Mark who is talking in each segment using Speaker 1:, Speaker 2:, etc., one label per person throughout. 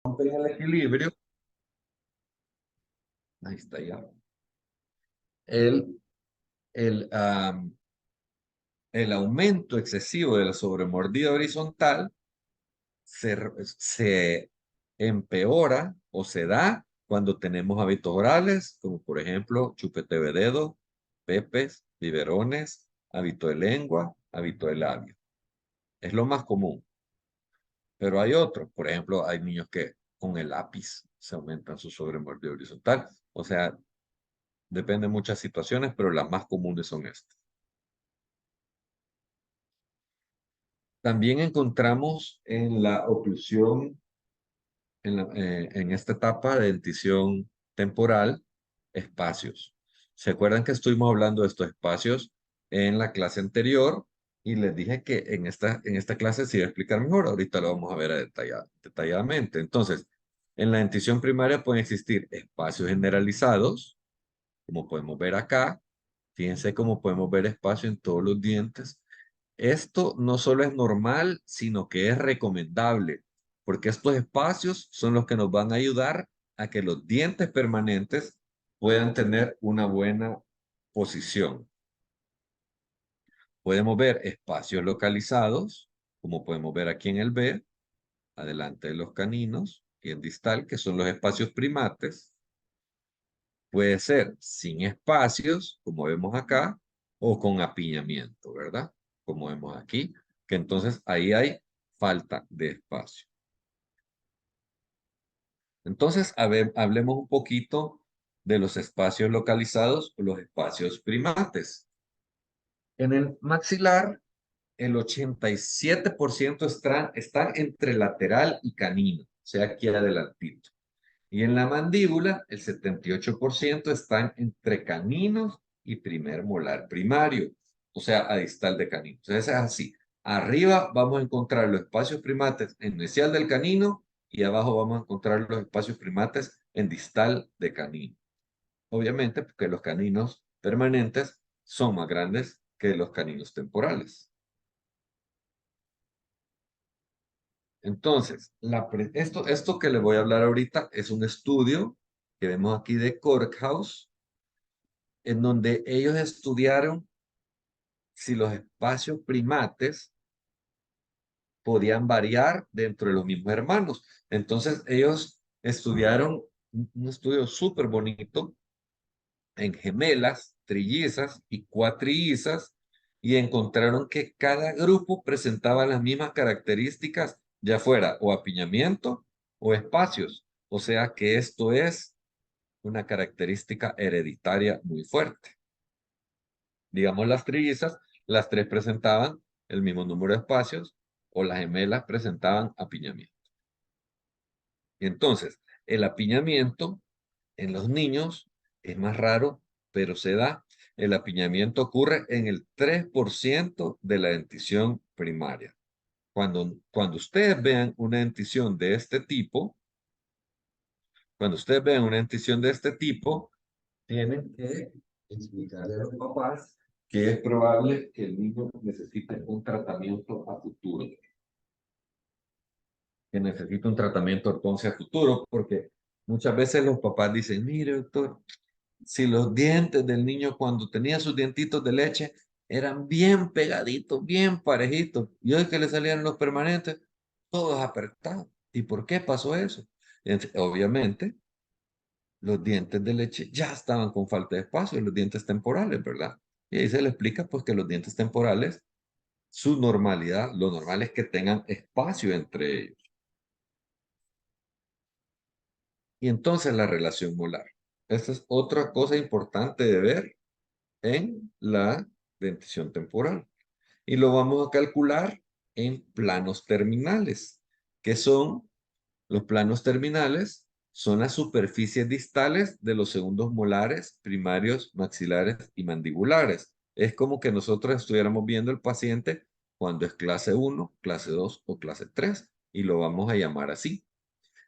Speaker 1: rompen el equilibrio, ahí está ya, el, el, am, el aumento excesivo de la sobremordida horizontal se empeora o se da cuando tenemos hábitos orales, como por ejemplo chupete de dedo, pepes, biberones, hábito de lengua, hábito de labio. Es lo más común. Pero hay otros, por ejemplo, hay niños que con el lápiz se aumentan su sobremordida horizontal. O sea, depende de muchas situaciones, pero las más comunes son estas. También encontramos en la oclusión en esta etapa de dentición temporal, espacios. ¿Se acuerdan que estuvimos hablando de estos espacios en la clase anterior? Y les dije que en esta clase se iba a explicar mejor. Ahorita lo vamos a ver detalladamente. Entonces, en la dentición primaria pueden existir espacios generalizados, como podemos ver acá. Fíjense cómo podemos ver espacio en todos los dientes. Esto no solo es normal, sino que es recomendable, porque estos espacios son los que nos van a ayudar a que los dientes permanentes puedan tener una buena posición. Podemos ver espacios localizados, como podemos ver aquí en el B, adelante de los caninos, y en distal, que son los espacios primates. Puede ser sin espacios, como vemos acá, o con apiñamiento, ¿verdad? Como vemos aquí, que entonces ahí hay falta de espacio. Entonces, hablemos un poquito de los espacios localizados o los espacios primates. En el maxilar, el 87% están entre lateral y canino, o sea, aquí adelantito. Y en la mandíbula, el 78% están entre caninos y primer molar primario, o sea, a distal de canino. Entonces es así. Arriba vamos a encontrar los espacios primates en inicial del canino y abajo vamos a encontrar los espacios primates en distal de canino. Obviamente, porque los caninos permanentes son más grandes que los caninos temporales. Entonces, esto que les voy a hablar ahorita es un estudio que vemos aquí de Corkhouse, en donde ellos estudiaron si los espacios primates podían variar dentro de los mismos hermanos. Entonces, ellos estudiaron un estudio súper bonito en gemelas, trillizas y cuatrillizas y encontraron que cada grupo presentaba las mismas características, ya fuera o apiñamiento o espacios. O sea que esto es una característica hereditaria muy fuerte. Digamos, las trillizas, las tres presentaban el mismo número de espacios o las gemelas presentaban apiñamiento. Y entonces, el apiñamiento en los niños es más raro, pero se da. El apiñamiento ocurre en el 3% de la dentición primaria. Cuando ustedes vean una dentición de este tipo, cuando ustedes vean una dentición de este tipo, tienen que explicarle a los papás que es probable que el niño necesite un tratamiento a futuro, que necesite un tratamiento ortodoncia a futuro, porque muchas veces los papás dicen, mire, doctor, si los dientes del niño cuando tenía sus dientitos de leche eran bien pegaditos, bien parejitos, y hoy que le salían los permanentes, todos apretados. ¿Y por qué pasó eso? Obviamente, los dientes de leche ya estaban con falta de espacio, los dientes temporales, ¿verdad? Y ahí se le explica pues que los dientes temporales, su normalidad, lo normal es que tengan espacio entre ellos. Y entonces la relación molar. Esta es otra cosa importante de ver en la dentición temporal. Y lo vamos a calcular en planos terminales. ¿Qué son los planos terminales? Son las superficies distales de los segundos molares, primarios, maxilares y mandibulares. Es como que nosotros estuviéramos viendo el paciente cuando es clase 1, clase 2 o clase 3 y lo vamos a llamar así.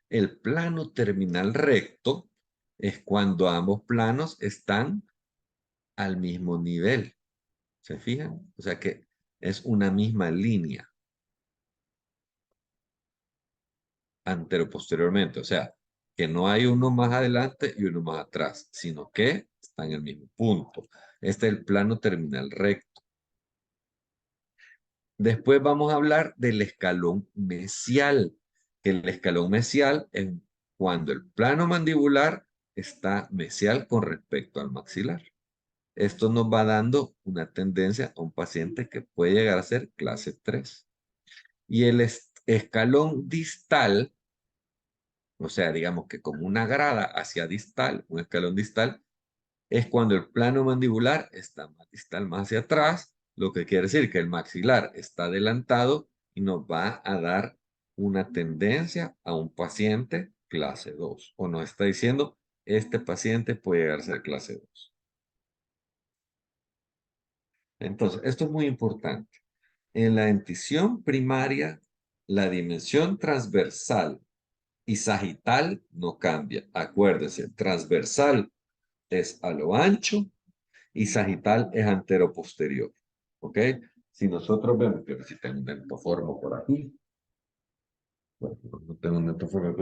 Speaker 1: El plano terminal recto es cuando ambos planos están al mismo nivel. ¿Se fijan? O sea que es una misma línea. anteroposteriormente, o sea, que no hay uno más adelante y uno más atrás, sino que está en el mismo punto. Este es el plano terminal recto. Después vamos a hablar del escalón mesial, que el escalón mesial es cuando el plano mandibular está mesial con respecto al maxilar. Esto nos va dando una tendencia a un paciente que puede llegar a ser clase 3. Y el escalón distal, o sea, digamos que como una grada hacia distal, un escalón distal, es cuando el plano mandibular está más distal, más hacia atrás, lo que quiere decir que el maxilar está adelantado y nos va a dar una tendencia a un paciente clase 2. O nos está diciendo, este paciente puede llegar a ser clase 2. Entonces, esto es muy importante. En la dentición primaria, la dimensión transversal y sagital no cambia. Acuérdense, transversal es a lo ancho y sagital es antero-posterior. ¿Ok? Si nosotros vemos que si tengo un dentoformo por aquí, bueno, no tengo un dentoformo,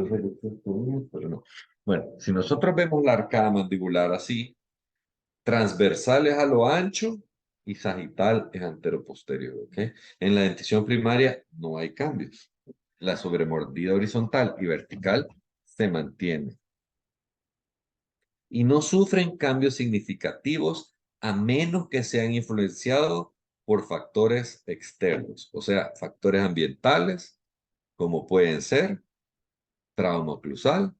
Speaker 1: pero no. Bueno, si nosotros vemos la arcada mandibular así, transversal es a lo ancho y sagital es antero-posterior. ¿Ok? En la dentición primaria no hay cambios. La sobremordida horizontal y vertical se mantiene y no sufren cambios significativos a menos que sean influenciados por factores externos, o sea, factores ambientales, como pueden ser trauma oclusal,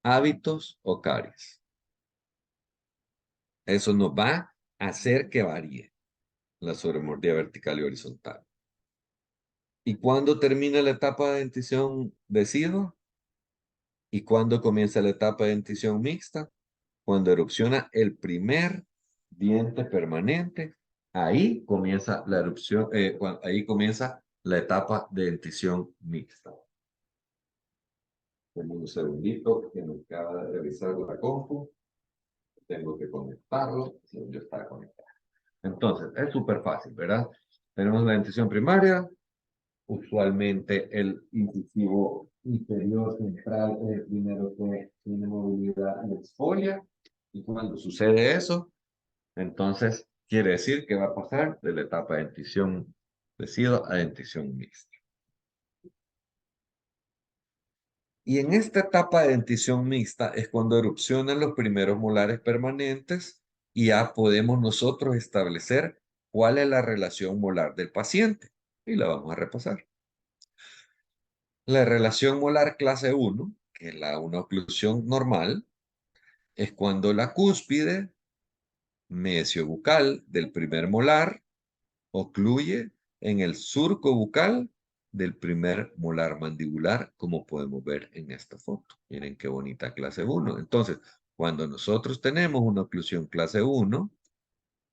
Speaker 1: hábitos o caries. Eso nos va a hacer que varíe la sobremordida vertical y horizontal. ¿Y cuándo termina la etapa de dentición decidua? ¿Y cuándo comienza la etapa de dentición mixta? Cuando erupciona el primer diente permanente, ahí comienza la erupción, ahí comienza la etapa de dentición mixta. Tengo un segundito que me acaba de revisar la compu. Tengo que conectarlo. Sí, yo está conectado. Entonces, es súper fácil, ¿verdad? Tenemos la dentición primaria. Usualmente el incisivo inferior central es el primero que tiene movilidad en exfolia. Y cuando sucede eso, entonces quiere decir que va a pasar de la etapa de dentición decidua a dentición mixta. Y en esta etapa de dentición mixta es cuando erupcionan los primeros molares permanentes y ya podemos nosotros establecer cuál es la relación molar del paciente. Y la vamos a repasar. La relación molar clase 1, que es una oclusión normal, es cuando la cúspide mesiobucal del primer molar ocluye en el surco bucal del primer molar mandibular, como podemos ver en esta foto. Miren qué bonita clase 1. Entonces, cuando nosotros tenemos una oclusión clase 1,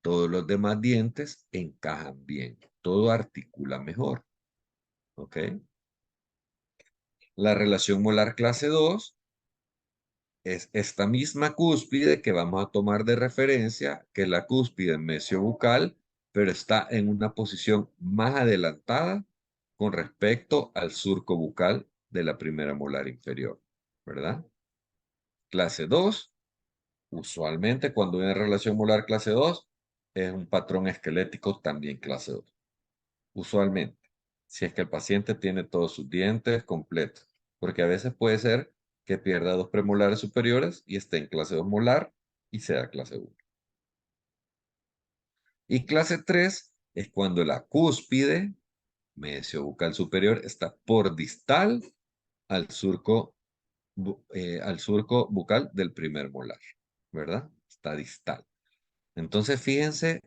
Speaker 1: todos los demás dientes encajan bien. Todo articula mejor. ¿Ok? La relación molar clase 2 es esta misma cúspide que vamos a tomar de referencia, que es la cúspide mesiobucal, pero está en una posición más adelantada con respecto al surco bucal de la primera molar inferior, ¿verdad? Clase 2, usualmente cuando hay una relación molar clase 2, es un patrón esquelético también clase 2. Usualmente, si es que el paciente tiene todos sus dientes completos, porque a veces puede ser que pierda dos premolares superiores y esté en clase 2 molar y sea clase 1. Y clase 3 es cuando la cúspide mesiobucal superior está por distal al surco, al surco bucal del primer molar, ¿verdad? Está distal. Entonces, fíjense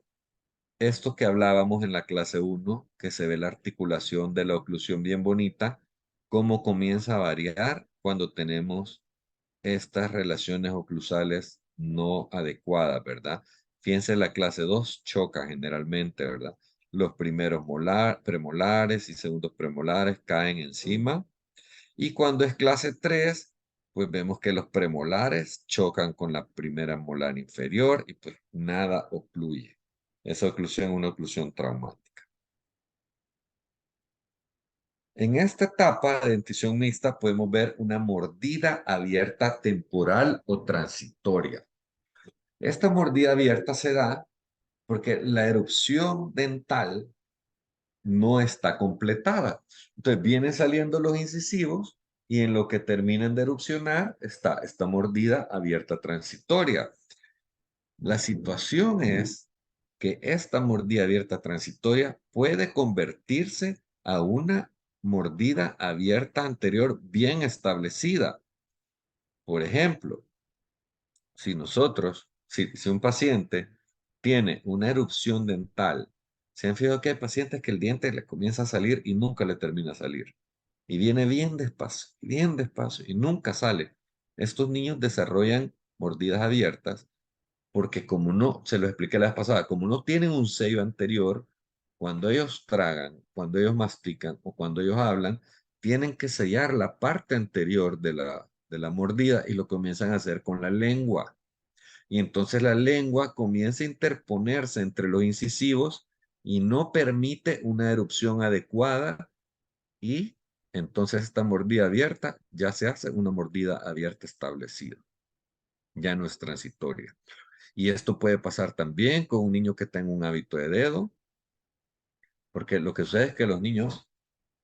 Speaker 1: esto que hablábamos en la clase 1, que se ve la articulación de la oclusión bien bonita, cómo comienza a variar cuando tenemos estas relaciones oclusales no adecuadas, ¿verdad? Fíjense, la clase 2 choca generalmente, ¿verdad? Los primeros premolares y segundos premolares caen encima. Y cuando es clase 3, pues vemos que los premolares chocan con la primera molar inferior y pues nada ocluye. Esa oclusión es una oclusión traumática. En esta etapa de dentición mixta podemos ver una mordida abierta temporal o transitoria. Esta mordida abierta se da porque la erupción dental no está completada. Entonces vienen saliendo los incisivos y en lo que terminan de erupcionar está esta mordida abierta transitoria. La situación es que esta mordida abierta transitoria puede convertirse a una mordida abierta anterior bien establecida. Por ejemplo, si un paciente tiene una erupción dental, se han fijado que hay pacientes que el diente le comienza a salir y nunca le termina a salir. Y viene bien despacio y nunca sale. Estos niños desarrollan mordidas abiertas porque como no, se lo expliqué la vez pasada, como no tienen un sello anterior, cuando ellos tragan, cuando ellos mastican o cuando ellos hablan, tienen que sellar la parte anterior de la mordida y lo comienzan a hacer con la lengua. Y entonces la lengua comienza a interponerse entre los incisivos y no permite una erupción adecuada y entonces esta mordida abierta ya se hace una mordida abierta establecida, ya no es transitoria. Y esto puede pasar también con un niño que tenga un hábito de dedo, porque lo que sucede es que los niños,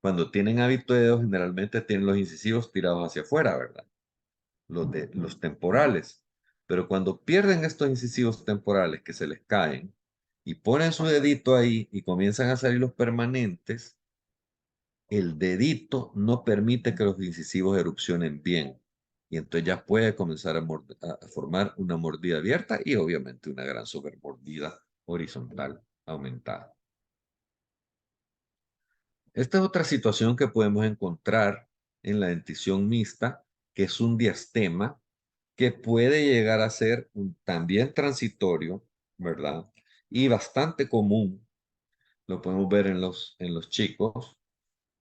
Speaker 1: cuando tienen hábito de dedo, generalmente tienen los incisivos tirados hacia afuera, ¿verdad? Los temporales. Pero cuando pierden estos incisivos temporales que se les caen y ponen su dedito ahí y comienzan a salir los permanentes, el dedito no permite que los incisivos erupcionen bien. Y entonces ya puede comenzar a formar una mordida abierta y obviamente una gran sobremordida horizontal aumentada. Esta es otra situación que podemos encontrar en la dentición mixta, que es un diastema que puede llegar a ser también transitorio, ¿verdad? Y bastante común, lo podemos ver en los chicos,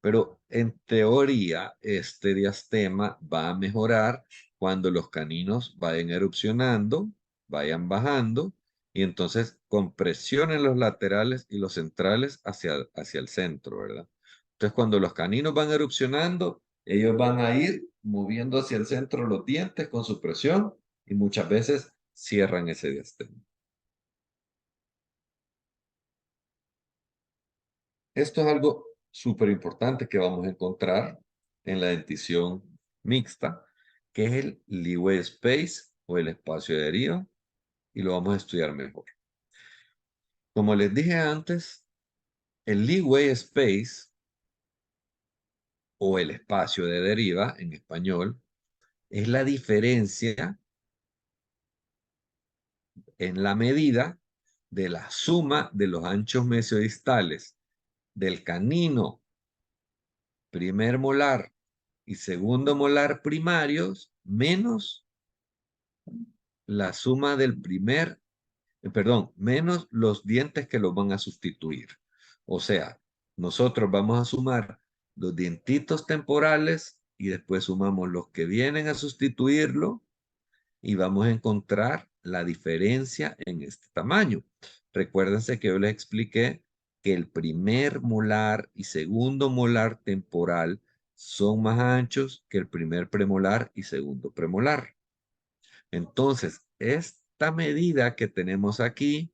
Speaker 1: pero en teoría este diastema va a mejorar cuando los caninos vayan erupcionando, vayan bajando, y entonces compresionen los laterales y los centrales hacia el centro, ¿verdad? Entonces cuando los caninos van erupcionando, ellos van a ir moviendo hacia el centro los dientes con su presión y muchas veces cierran ese diastema. Esto es algo súper importante que vamos a encontrar en la dentición mixta, que es el leeway space o el espacio de deriva, y lo vamos a estudiar mejor. Como les dije antes, el leeway space o el espacio de deriva en español es la diferencia en la medida de la suma de los anchos mesiodistales del canino primer molar y segundo molar primarios menos la suma del menos los dientes que los van a sustituir. O sea, nosotros vamos a sumar los dientitos temporales y después sumamos los que vienen a sustituirlo y vamos a encontrar la diferencia en este tamaño. Recuérdense que yo les expliqué que el primer molar y segundo molar temporal son más anchos que el primer premolar y segundo premolar. Entonces, esta medida que tenemos aquí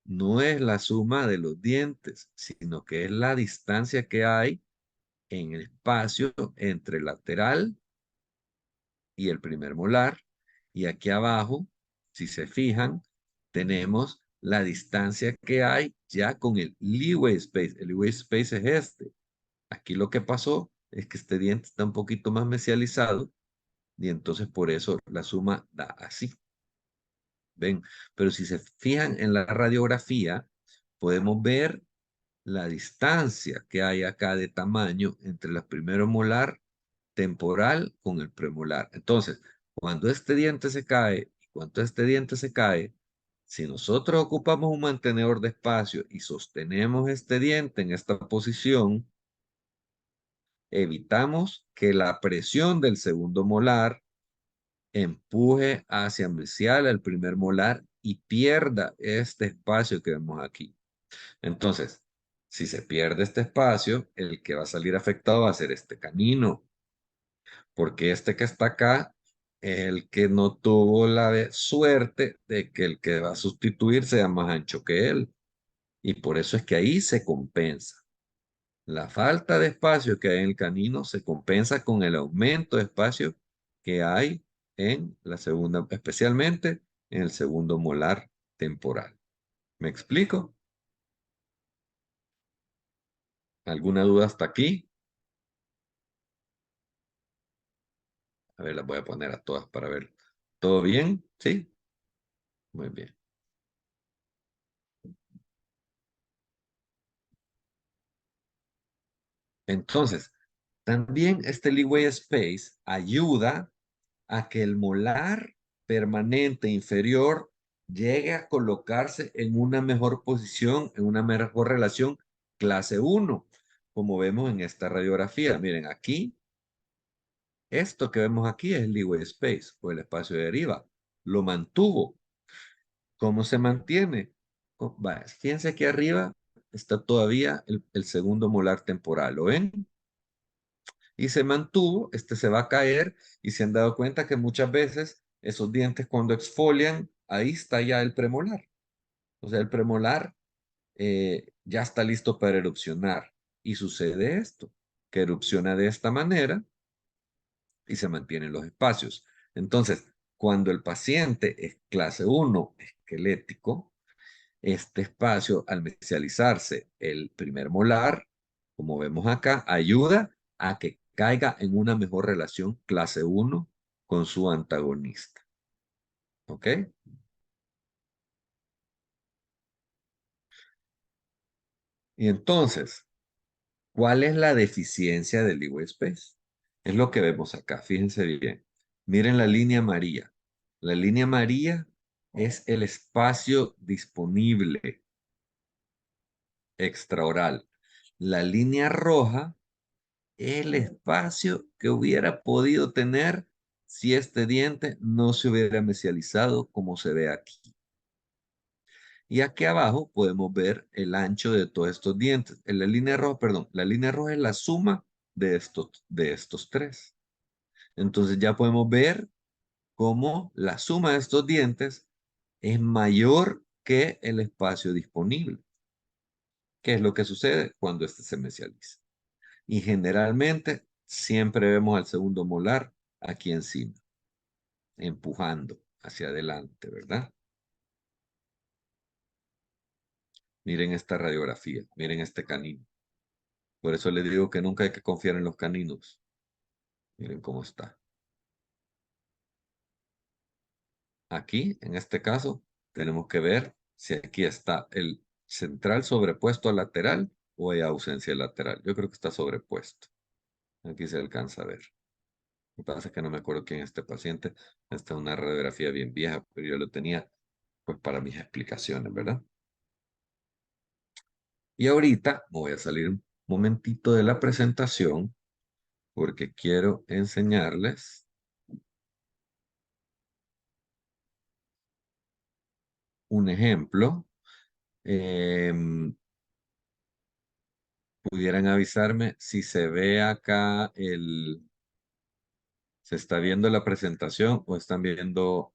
Speaker 1: no es la suma de los dientes, sino que es la distancia que hay en el espacio entre el lateral y el primer molar. Y aquí abajo, si se fijan, tenemos la distancia que hay ya con el leeway space. El leeway space es este. Aquí lo que pasó es que este diente está un poquito más mesializado y entonces por eso la suma da así. ¿Ven? Pero si se fijan en la radiografía, podemos ver la distancia que hay acá de tamaño entre el primero molar temporal con el premolar. Entonces, cuando este diente se cae y cuando este diente se cae, si nosotros ocupamos un mantenedor de espacio y sostenemos este diente en esta posición, evitamos que la presión del segundo molar empuje hacia mesial el primer molar y pierda este espacio que vemos aquí. Entonces, Si se pierde este espacio, el que va a salir afectado va a ser este canino, porque este que está acá es el que no tuvo la suerte de que el que va a sustituir sea más ancho que él. Y por eso es que ahí se compensa. La falta de espacio que hay en el canino se compensa con el aumento de espacio que hay en la segunda, especialmente en el segundo molar temporal. ¿Me explico? ¿Alguna duda hasta aquí? A ver, las voy a poner a todas para ver. ¿Todo bien? ¿Sí? Muy bien. Entonces, también este leeway space ayuda a que el molar permanente inferior llegue a colocarse en una mejor posición, en una mejor relación clase uno, como vemos en esta radiografía. Miren, aquí, esto que vemos aquí es el leeway space, o el espacio de deriva. Lo mantuvo. ¿Cómo se mantiene? Fíjense aquí arriba está todavía el segundo molar temporal, ¿lo ven? Y se mantuvo, este se va a caer y se han dado cuenta que muchas veces esos dientes cuando exfolian, ahí está ya el premolar. O sea, el premolar ya está listo para erupcionar. Y sucede esto, que erupciona de esta manera y se mantienen los espacios. Entonces, cuando el paciente es clase uno esquelético, este espacio, al mesializarse el primer molar, como vemos acá, ayuda a que caiga en una mejor relación clase uno con su antagonista. ¿Ok? Y entonces, ¿cuál es la deficiencia del Leeway Space? Es lo que vemos acá, fíjense bien. Miren la línea amarilla. La línea amarilla es el espacio disponible extraoral. La línea roja el espacio que hubiera podido tener si este diente no se hubiera mesializado como se ve aquí. Y aquí abajo podemos ver el ancho de todos estos dientes. En la línea roja, perdón, la línea roja es la suma de estos tres. Entonces ya podemos ver cómo la suma de estos dientes es mayor que el espacio disponible. ¿Qué es lo que sucede cuando este se mesializa? Y generalmente siempre vemos al segundo molar aquí encima, empujando hacia adelante, ¿verdad? Miren esta radiografía, miren este canino. Por eso les digo que nunca hay que confiar en los caninos. Miren cómo está. Aquí, en este caso, tenemos que ver si aquí está el central sobrepuesto al lateral o hay ausencia lateral. Yo creo que está sobrepuesto. Aquí se alcanza a ver. Lo que pasa es que no me acuerdo quién es este paciente. Esta es una radiografía bien vieja, pero yo lo tenía pues para mis explicaciones, ¿verdad? Y ahorita me voy a salir un momentito de la presentación porque quiero enseñarles un ejemplo. Pudieran avisarme si se ve acá se está viendo la presentación o están viendo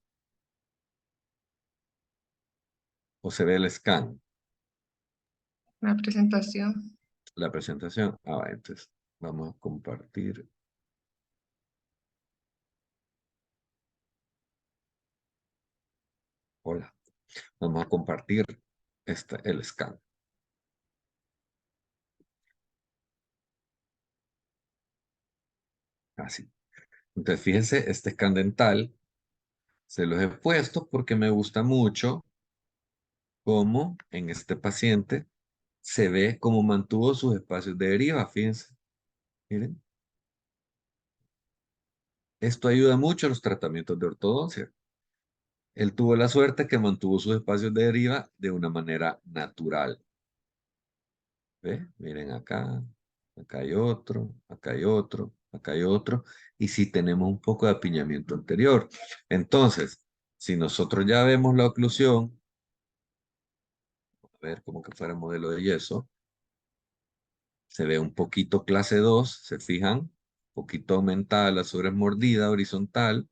Speaker 1: o se ve el scan,
Speaker 2: La presentación.
Speaker 1: la presentación. Entonces vamos a compartir. Hola, vamos a compartir el scan. Así. Entonces fíjense, este scan dental se los he puesto porque me gusta mucho cómo en este paciente se ve cómo mantuvo sus espacios de deriva. Fíjense, miren. Esto ayuda mucho a los tratamientos de ortodoncia. Él tuvo la suerte que mantuvo sus espacios de deriva de una manera natural. ¿Ve? Miren acá, acá hay otro, acá hay otro, acá hay otro. Y si tenemos un poco de apiñamiento anterior. Entonces, si nosotros ya vemos la oclusión, a ver como que fuera modelo de yeso, Se ve un poquito clase 2, ¿se fijan? Un poquito aumentada la sobremordida horizontal.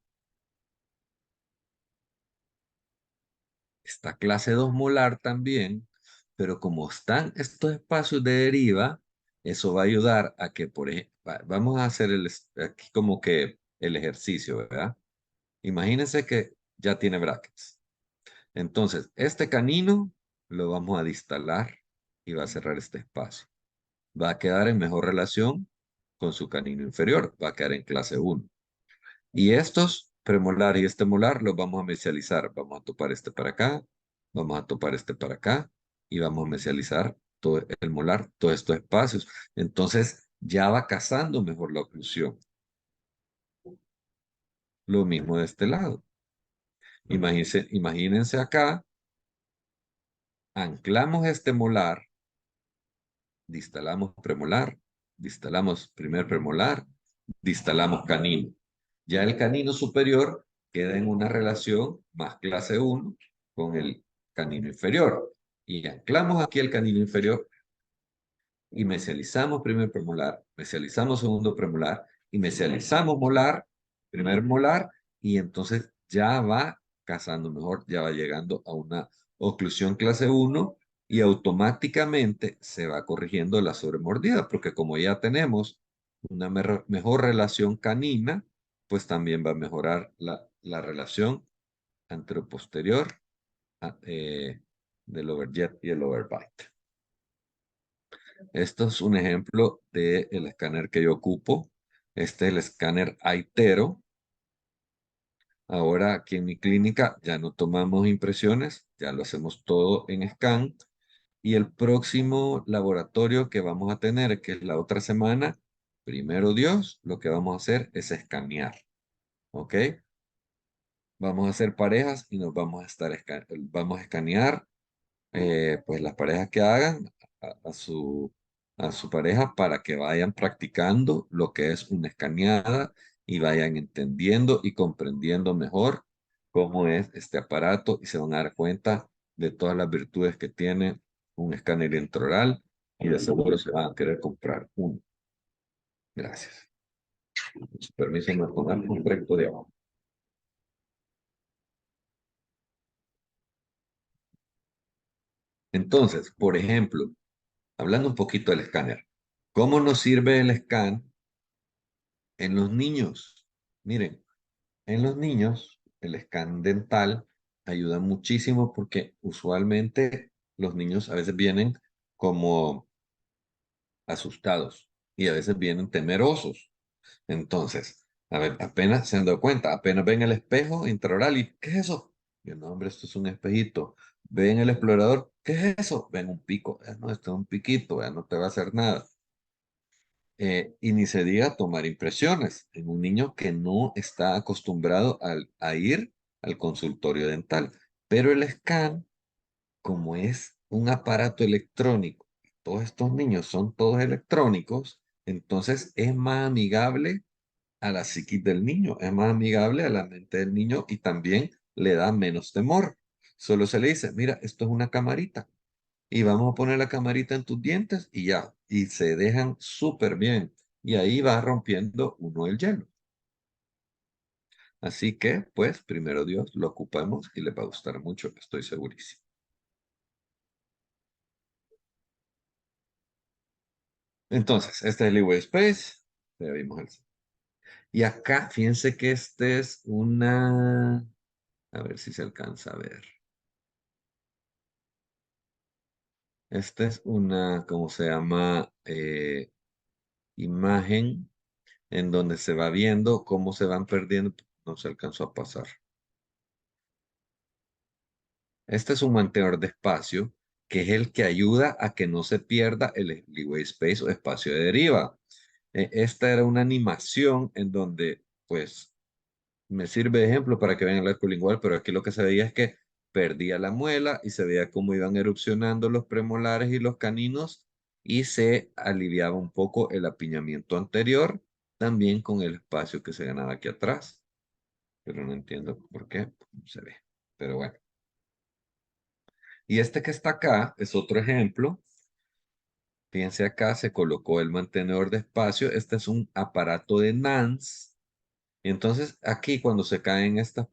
Speaker 1: Está clase 2 molar también, pero como están estos espacios de deriva, eso va a ayudar a que, por ejemplo, vamos a hacer aquí como que el ejercicio, ¿verdad? Imagínense que ya tiene brackets. Entonces, este canino lo vamos a distalar y va a cerrar este espacio. Va a quedar en mejor relación con su canino inferior, va a quedar en clase 1. Y estos premolar y este molar los vamos a mesializar. Vamos a topar este para acá, vamos a topar este para acá y vamos a mesializar todo el molar, todos estos espacios. Entonces ya va cazando mejor la oclusión. Lo mismo de este lado. Imagínense acá, anclamos este molar, distalamos premolar, distalamos primer premolar, distalamos canino. Ya el canino superior queda en una relación más clase 1 con el canino inferior. Y anclamos aquí el canino inferior y mesializamos primer premolar, mesializamos segundo premolar y mesializamos molar, primer molar, y entonces ya va cazando mejor, ya va llegando a una oclusión clase 1 y automáticamente se va corrigiendo la sobremordida, porque como ya tenemos una mejor relación canina, pues también va a mejorar la relación anteroposterior del overjet y el overbite. Esto es un ejemplo del escáner que yo ocupo. Este es el escáner Aitero. Ahora aquí en mi clínica ya no tomamos impresiones, ya lo hacemos todo en scan. Y el próximo laboratorio que vamos a tener, que es la otra semana, primero Dios, lo que vamos a hacer es escanear. ¿Ok? Vamos a hacer parejas y nos vamos a vamos a escanear pues las parejas que hagan a su pareja para que vayan practicando lo que es una escaneada y vayan entendiendo y comprendiendo mejor cómo es este aparato y se van a dar cuenta de todas las virtudes que tiene un escáner intraoral y de seguro se van a querer comprar uno. Gracias. Con su permiso, me pongo un recto de abajo. Entonces, por ejemplo, hablando un poquito del escáner, ¿cómo nos sirve el scan en los niños? Miren, en los niños el scan dental ayuda muchísimo porque usualmente los niños a veces vienen como asustados y a veces vienen temerosos. Entonces, a ver, apenas se han dado cuenta, apenas ven el espejo intraoral y ¿qué es eso? Y no, hombre, esto es un espejito. Ven el explorador, ¿qué es eso? Ven un pico. No, esto es un piquito, no te va a hacer nada. Y ni se diga tomar impresiones en un niño que no está acostumbrado a ir al consultorio dental. Pero el scan, como es un aparato electrónico, todos estos niños son todos electrónicos, entonces es más amigable a la psiquis del niño, es más amigable a la mente del niño y también le da menos temor. Solo se le dice, mira, esto es una camarita y vamos a poner la camarita en tus dientes y ya, y se dejan súper bien. Y ahí va rompiendo uno el hielo. Así que, pues, primero Dios, lo ocupamos y le va a gustar mucho, estoy segurísimo. Entonces, este es el Leeway Space. Ya vimos el... Y acá, fíjense que este es una... A ver si se alcanza a ver. Esta es una, ¿cómo se llama? Imagen en donde se va viendo cómo se van perdiendo. No se alcanzó a pasar. Este es un mantenedor de espacio que es el que ayuda a que no se pierda el leeway space o espacio de deriva. Esta era una animación en donde, pues, me sirve de ejemplo para que vean el arco lingual, pero aquí lo que se veía es que perdía la muela y se veía cómo iban erupcionando los premolares y los caninos y se aliviaba un poco el apiñamiento anterior, también con el espacio que se ganaba aquí atrás. Pero no entiendo por qué no se ve. Pero bueno. Y este que está acá es otro ejemplo Fíjense acá, se colocó el mantenedor de espacio. Este es un aparato de Nance. Y entonces aquí cuando se caen estas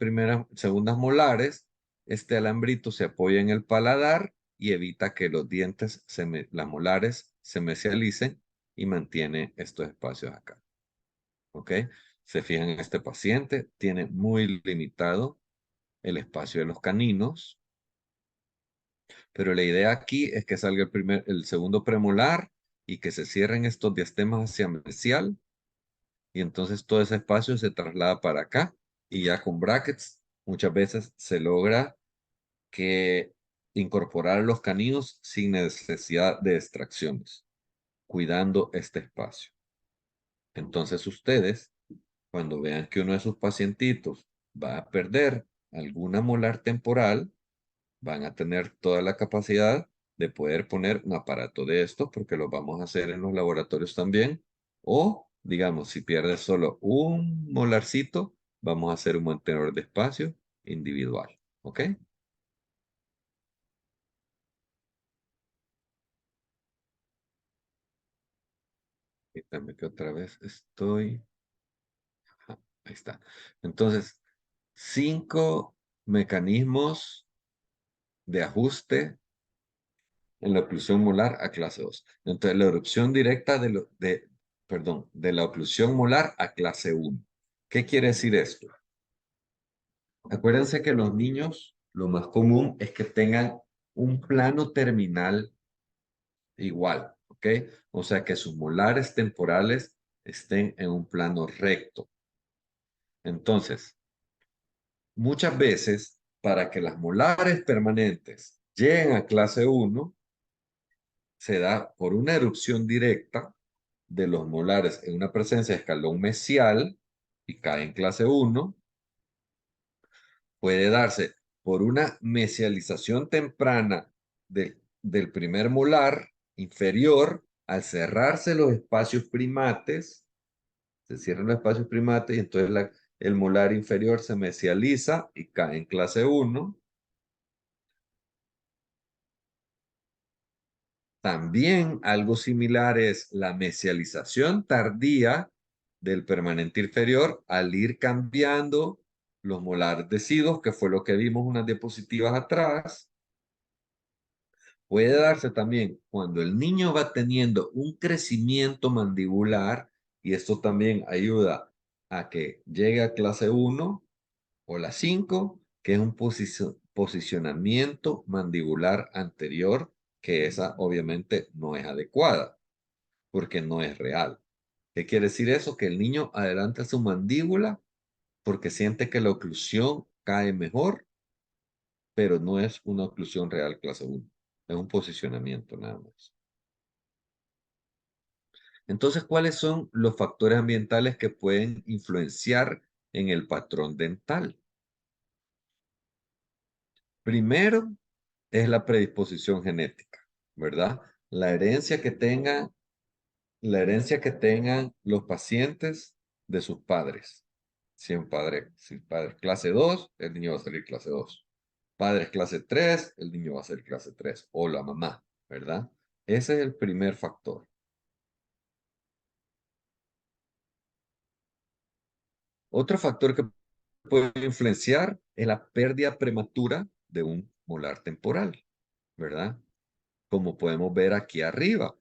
Speaker 1: segundas molares, este alambrito se apoya en el paladar y evita que los dientes, las molares, se mesialicen y mantiene estos espacios acá. ¿Ok? Se fijan en este paciente, tiene muy limitado el espacio de los caninos, pero la idea aquí es que salga el segundo premolar y que se cierren estos diastemas hacia mesial y entonces todo ese espacio se traslada para acá y ya con brackets muchas veces se logra que incorporar los caninos sin necesidad de extracciones, cuidando este espacio. Entonces ustedes, cuando vean que uno de sus pacientitos va a perder alguna molar temporal, van a tener toda la capacidad de poder poner un aparato de estos, porque lo vamos a hacer en los laboratorios también. O, digamos, si pierdes solo un molarcito, vamos a hacer un mantenedor de espacio individual. ¿Ok? Permítame que otra vez estoy. Ajá, ahí está. Entonces, 5 mecanismos de ajuste en la oclusión molar a clase 2. Entonces, la erupción directa de la oclusión molar a clase 1. ¿Qué quiere decir esto? Acuérdense que los niños, lo más común es que tengan un plano terminal igual, ¿ok? O sea, que sus molares temporales estén en un plano recto. Entonces, muchas veces, para que las molares permanentes lleguen a clase 1, se da por una erupción directa de los molares en una presencia de escalón mesial y cae en clase 1, puede darse por una mesialización temprana del primer molar inferior al cerrarse los espacios primates, se cierran los espacios primates y entonces el molar inferior se mesializa y cae en clase 1. También algo similar es la mesialización tardía del permanente inferior al ir cambiando los molares deciduos, que fue lo que vimos unas diapositivas atrás. Puede darse también cuando el niño va teniendo un crecimiento mandibular y esto también ayuda a que llegue a clase 1 o la 5, que es un posicionamiento mandibular anterior, que esa obviamente no es adecuada porque no es real. ¿Qué quiere decir eso? Que el niño adelanta su mandíbula porque siente que la oclusión cae mejor, pero no es una oclusión real clase 1. Es un posicionamiento nada más. Entonces, ¿cuáles son los factores ambientales que pueden influenciar en el patrón dental? Primero es la predisposición genética, ¿verdad? La herencia que tengan, la herencia que tengan los pacientes de sus padres. Si padre clase 2, el niño va a salir clase 2. Padres clase 3, el niño va a ser clase 3. O la mamá, ¿verdad? Ese es el primer factor. Otro factor que puede influenciar es la pérdida prematura de un molar temporal, ¿verdad? Como podemos ver aquí arriba.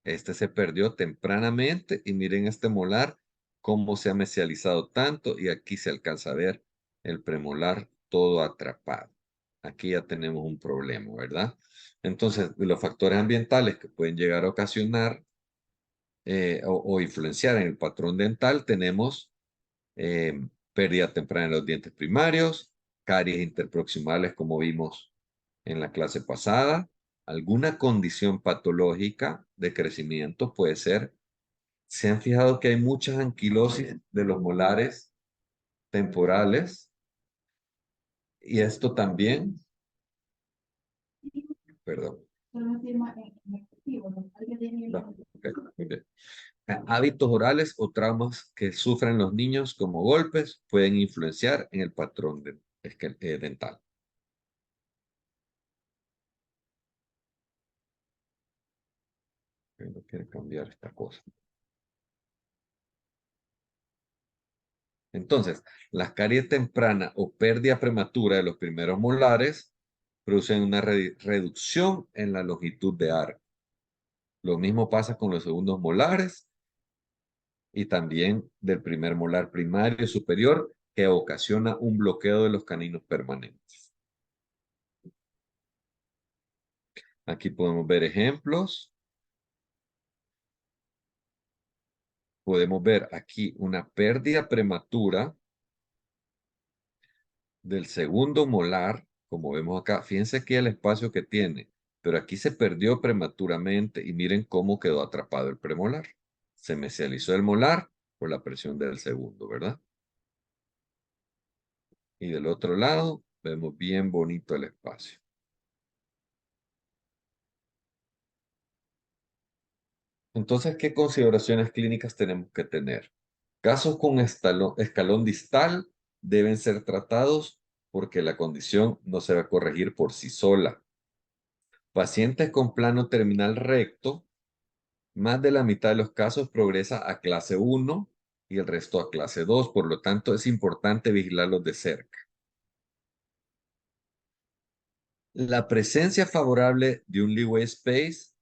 Speaker 1: Este se perdió tempranamente y miren este molar, cómo se ha mesializado tanto y aquí se alcanza a ver el premolar todo atrapado. Aquí ya tenemos un problema, ¿verdad? Entonces, los factores ambientales que pueden llegar a ocasionar o influenciar en el patrón dental, tenemos pérdida temprana de los dientes primarios, caries interproximales como vimos en la clase pasada, alguna condición patológica de crecimiento puede ser. ¿Se han fijado que hay muchas anquilosis de los molares temporales? Y esto también, perdón. No, ok, muy bien. Hábitos orales o traumas que sufren los niños como golpes pueden influenciar en el patrón dental. No quiere cambiar esta cosa. Entonces, la carie temprana o pérdida prematura de los primeros molares producen una reducción en la longitud de arco. Lo mismo pasa con los segundos molares y también del primer molar primario y superior, que ocasiona un bloqueo de los caninos permanentes. Aquí podemos ver ejemplos. Podemos ver aquí una pérdida prematura del segundo molar, como vemos acá. Fíjense aquí el espacio que tiene, pero aquí se perdió prematuramente y miren cómo quedó atrapado el premolar. Se mesializó el molar por la presión del segundo, ¿verdad? Y del otro lado vemos bien bonito el espacio. Entonces, ¿qué consideraciones clínicas tenemos que tener? Casos con escalón distal deben ser tratados porque la condición no se va a corregir por sí sola. Pacientes con plano terminal recto, más de la mitad de los casos progresa a clase 1 y el resto a clase 2. Por lo tanto, es importante vigilarlos de cerca. La presencia favorable de un leeway space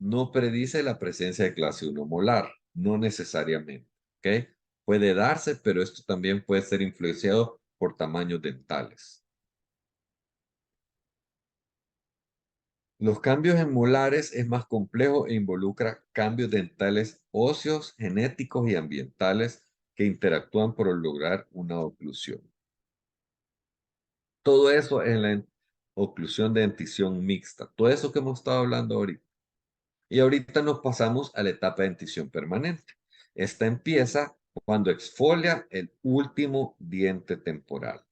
Speaker 1: no predice la presencia de clase 1 molar, no necesariamente. ¿Ok? Puede darse, pero esto también puede ser influenciado por tamaños dentales. Los cambios en molares es más complejo e involucra cambios dentales óseos, genéticos y ambientales que interactúan por lograr una oclusión. Todo eso en la oclusión de dentición mixta. Todo eso que hemos estado hablando ahorita. Y ahorita nos pasamos a la etapa de dentición permanente. Esta empieza cuando exfolia el último diente temporal.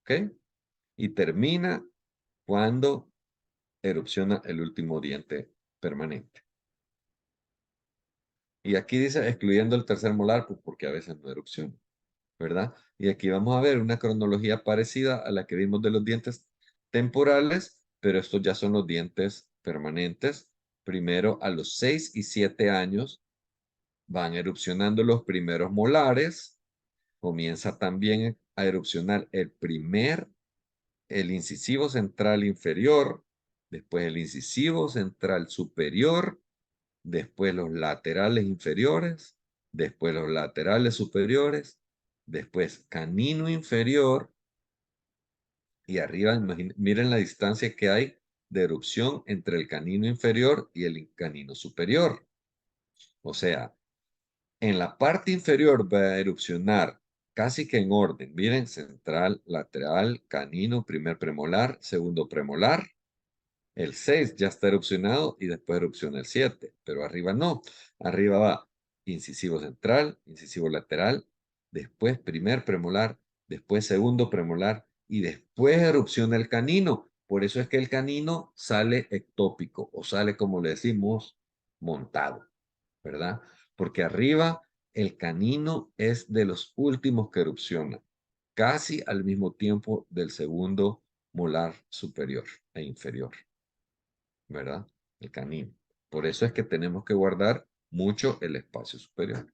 Speaker 1: ¿Ok? Y termina cuando erupciona el último diente permanente. Y aquí dice excluyendo el tercer molar, pues porque a veces no erupciona, ¿verdad? Y aquí vamos a ver una cronología parecida a la que vimos de los dientes temporales, pero estos ya son los dientes permanentes. Primero, a los 6 y 7 años, van erupcionando los primeros molares. Comienza también a erupcionar el incisivo central inferior, después el incisivo central superior, después los laterales inferiores, después los laterales superiores, después canino inferior y arriba, miren la distancia que hay de erupción entre el canino inferior y el canino superior. O sea, en la parte inferior va a erupcionar casi que en orden. Miren, central, lateral, canino, primer premolar, segundo premolar. El 6 ya está erupcionado y después erupciona el 7, pero arriba no. Arriba va incisivo central, incisivo lateral, después primer premolar, después segundo premolar y después erupciona el canino. Por eso es que el canino sale ectópico o sale, como le decimos, montado, ¿verdad? Porque arriba el canino es de los últimos que erupciona, casi al mismo tiempo del segundo molar superior e inferior. ¿Verdad? El canino. Por eso es que tenemos que guardar mucho el espacio superior.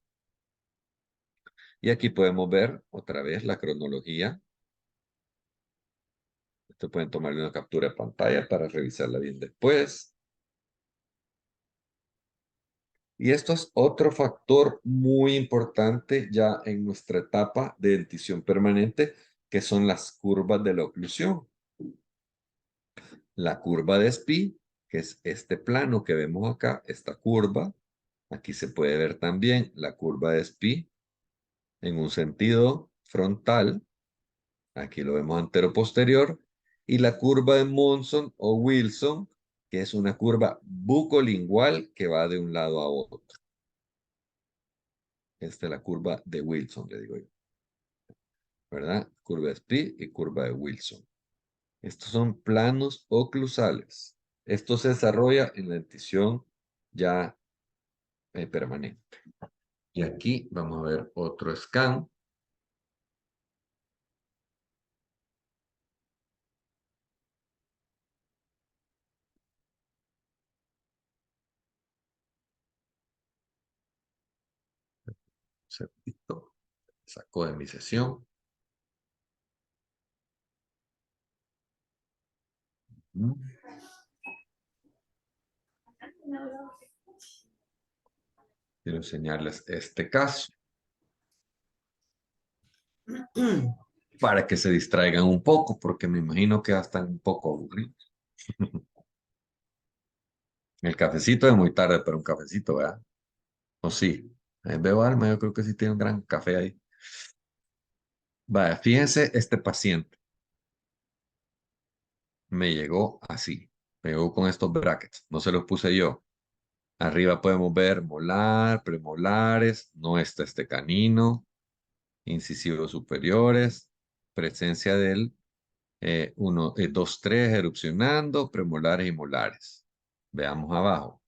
Speaker 1: Y aquí podemos ver otra vez la cronología. Ustedes pueden tomarle una captura de pantalla para revisarla bien después. Y esto es otro factor muy importante ya en nuestra etapa de dentición permanente, que son las curvas de la oclusión. La curva de Spee, que es este plano que vemos acá, esta curva. Aquí se puede ver también la curva de Spee en un sentido frontal. Aquí lo vemos antero-posterior. Y la curva de Monson o Wilson, que es una curva bucolingual que va de un lado a otro. Esta es la curva de Wilson, le digo yo. ¿Verdad? Curva de Spee y curva de Wilson. Estos son planos oclusales. Esto se desarrolla en la dentición ya permanente. Y aquí vamos a ver otro scan. segundito. Saco de mi sesión. Mm. Quiero enseñarles este caso para que se distraigan un poco, porque me imagino que ya están un poco aburridos. El cafecito es muy tarde, pero un cafecito, ¿verdad? O sí. Veo Alma, yo creo que sí tiene un gran café ahí. Vaya, fíjense, este paciente me llegó así. Me llegó con estos brackets. No se los puse yo. Arriba podemos ver molar, premolares. No está este canino. Incisivos superiores. Presencia del 2, 3 erupcionando, premolares y molares. Veamos abajo.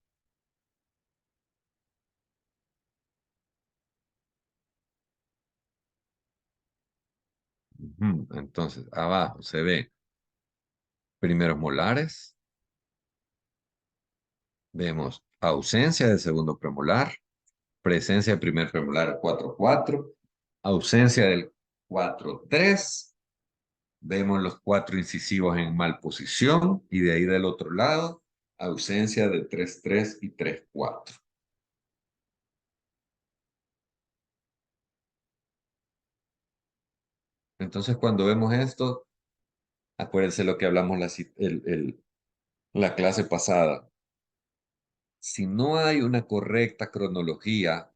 Speaker 1: Entonces, abajo se ve primeros molares. Vemos ausencia de segundo premolar. Presencia de primer premolar 4-4. Ausencia del 4-3. Vemos los 4 incisivos en mal posición. Y de ahí del otro lado, ausencia de 3-3 y 3-4. Entonces, cuando vemos esto, acuérdense lo que hablamos la clase pasada. Si no hay una correcta cronología,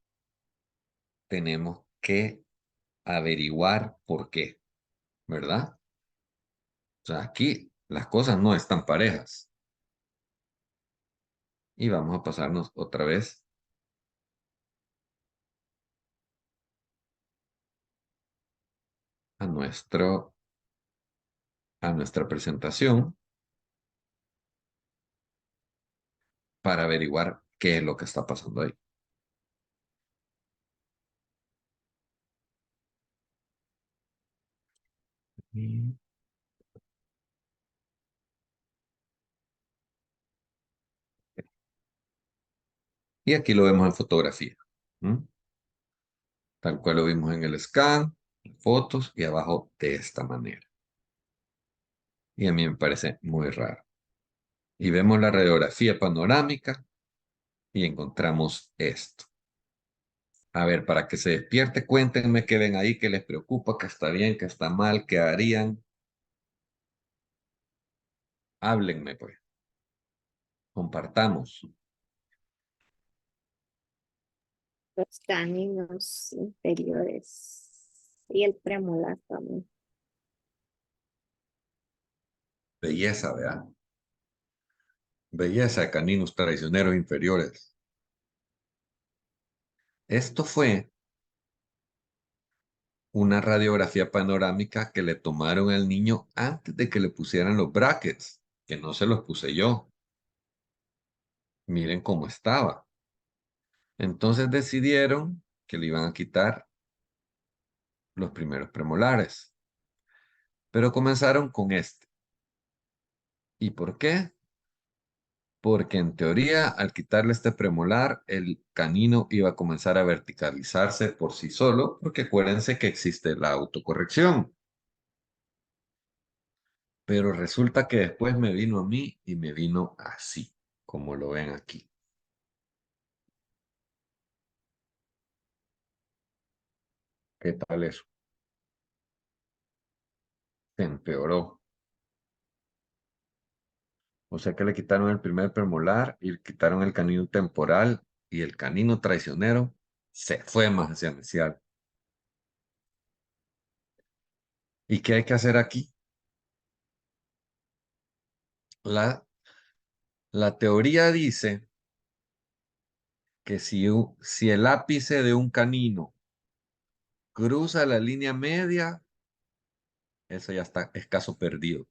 Speaker 1: tenemos que averiguar por qué, ¿verdad? O sea, aquí las cosas no están parejas. Y vamos a pasarnos otra vez a nuestra presentación para averiguar qué es lo que está pasando ahí. Y aquí lo vemos en fotografía. ¿Mm? Tal cual lo vimos en el scan, fotos y abajo de esta manera. Y a mí me parece muy raro. Y vemos la radiografía panorámica y encontramos esto. A ver, para que se despierte, cuéntenme qué ven ahí, qué les preocupa, qué está bien, qué está mal, qué harían. Háblenme, pues. Compartamos.
Speaker 3: Los caninos inferiores y el premolar también.
Speaker 1: Belleza, ¿verdad? Belleza de caninos traicioneros inferiores. Esto fue una radiografía panorámica que le tomaron al niño antes de que le pusieran los brackets, que no se los puse yo. Miren cómo estaba. Entonces decidieron que le iban a quitar los primeros premolares. Pero comenzaron con este. ¿Y por qué? Porque en teoría, al quitarle este premolar, el canino iba a comenzar a verticalizarse por sí solo, porque acuérdense que existe la autocorrección. Pero resulta que después me vino a mí y me vino así, como lo ven aquí. ¿Qué tal eso? Se empeoró. O sea que le quitaron el primer premolar y le quitaron el canino temporal y el canino traicionero se fue más hacia mesial. ¿Y qué hay que hacer aquí? La teoría dice que si el ápice de un canino cruza la línea media, eso ya está, es caso perdido.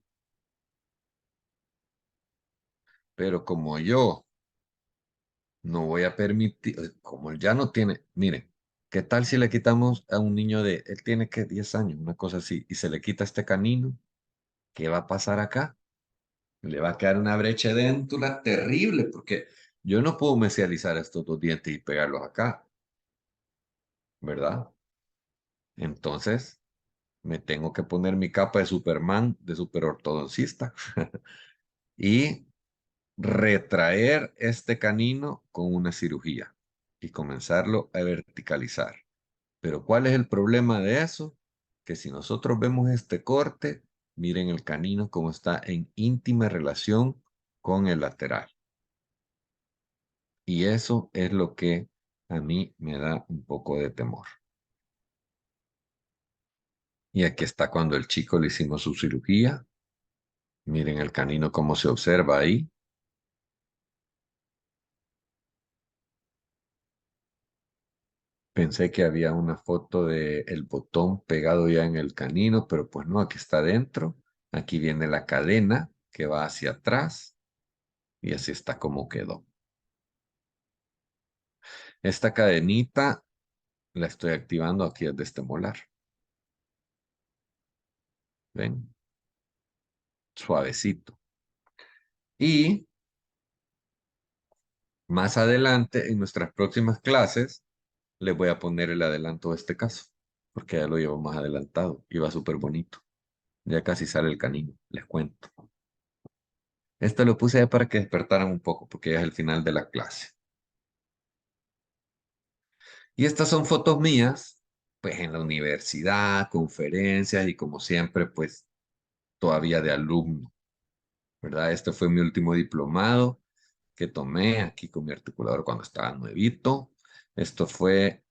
Speaker 1: Pero como yo no voy a permitir, como él ya no tiene, miren, ¿qué tal si le quitamos a un niño él tiene que 10 años, una cosa así, y se le quita este canino? ¿Qué va a pasar acá? Le va a quedar una brecha de déntula terrible, porque yo no puedo mesializar estos dos dientes y pegarlos acá. ¿verdad? Entonces, me tengo que poner mi capa de Superman, de superortodoncista, y retraer este canino con una cirugía y comenzarlo a verticalizar. Pero ¿cuál es el problema de eso? Que si nosotros vemos este corte, miren el canino como está en íntima relación con el lateral. Y eso es lo que a mí me da un poco de temor. Y aquí está cuando el chico le hicimos su cirugía. Miren el canino cómo se observa ahí. Pensé que había una foto del botón pegado ya en el canino, pero pues no, aquí está adentro. Aquí viene la cadena que va hacia atrás y así está como quedó. Esta cadenita la estoy activando aquí desde este molar. ¿Ven? Suavecito. Y más adelante, en nuestras próximas clases, les voy a poner el adelanto de este caso, porque ya lo llevo más adelantado y va súper bonito. Ya casi sale el canino, les cuento. Esto lo puse ahí para que despertaran un poco, porque ya es el final de la clase. Y estas son fotos mías, pues en la universidad, conferencias y como siempre, pues todavía de alumno, ¿verdad? Este fue mi último diplomado que tomé aquí con mi articulador cuando estaba nuevito. Esto fue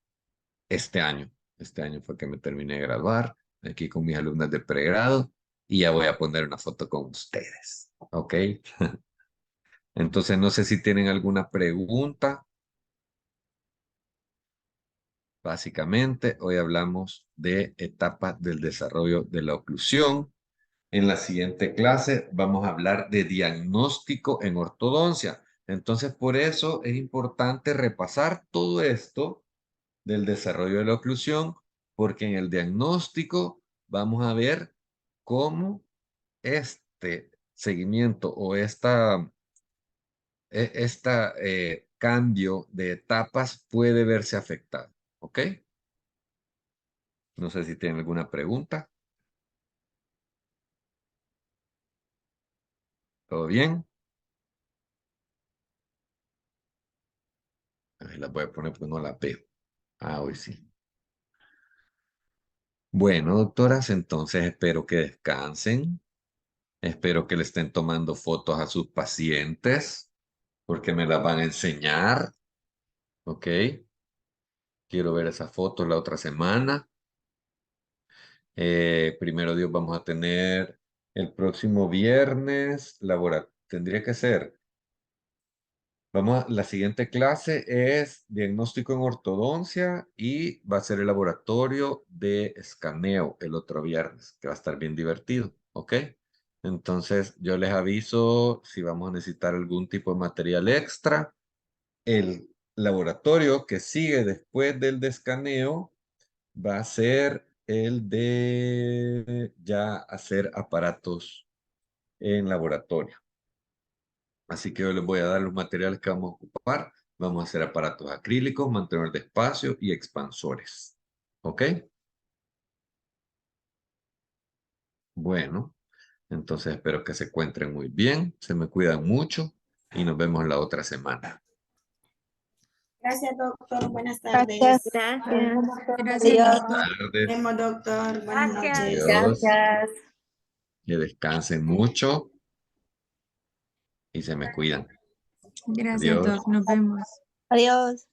Speaker 1: este año. Este año fue que me terminé de graduar, aquí con mis alumnas de pregrado, y ya voy a poner una foto con ustedes, ¿ok? Entonces, no sé si tienen alguna pregunta. Básicamente, hoy hablamos de etapas del desarrollo de la oclusión. En la siguiente clase vamos a hablar de diagnóstico en ortodoncia. Entonces, por eso es importante repasar todo esto del desarrollo de la oclusión, porque en el diagnóstico vamos a ver cómo este seguimiento o cambio de etapas puede verse afectado. ¿Ok? No sé si tienen alguna pregunta. ¿Todo bien? Ahí la voy a poner porque no la veo. Ah, hoy sí. Bueno, doctoras, entonces espero que descansen. Espero que le estén tomando fotos a sus pacientes porque me las van a enseñar. ¿Ok? Quiero ver esas fotos la otra semana. Primero Dios, vamos a tener el próximo viernes. Tendría que ser. La siguiente clase es diagnóstico en ortodoncia y va a ser el laboratorio de escaneo el otro viernes, que va a estar bien divertido, ¿ok? Entonces yo les aviso si vamos a necesitar algún tipo de material extra. El laboratorio que sigue después del de escaneo va a ser el de ya hacer aparatos en laboratorio. Así que yo les voy a dar los materiales que vamos a ocupar. Vamos a hacer aparatos acrílicos, mantenedores de espacio y expansores. ¿Ok? Bueno, entonces espero que se encuentren muy bien, se me cuidan mucho y nos vemos la otra semana.
Speaker 4: Gracias, doctor. Buenas
Speaker 3: Gracias.
Speaker 4: tardes.
Speaker 3: Gracias.
Speaker 2: Gracias,
Speaker 3: Adiós.
Speaker 2: doctor.
Speaker 1: Buenas tardes.
Speaker 4: Nos vemos, doctor. Buenas
Speaker 3: Gracias.
Speaker 4: noches.
Speaker 1: Adiós.
Speaker 3: Gracias.
Speaker 1: Que descansen mucho y se me cuidan.
Speaker 2: Gracias,
Speaker 1: Adiós.
Speaker 2: doc. Nos vemos.
Speaker 3: Adiós.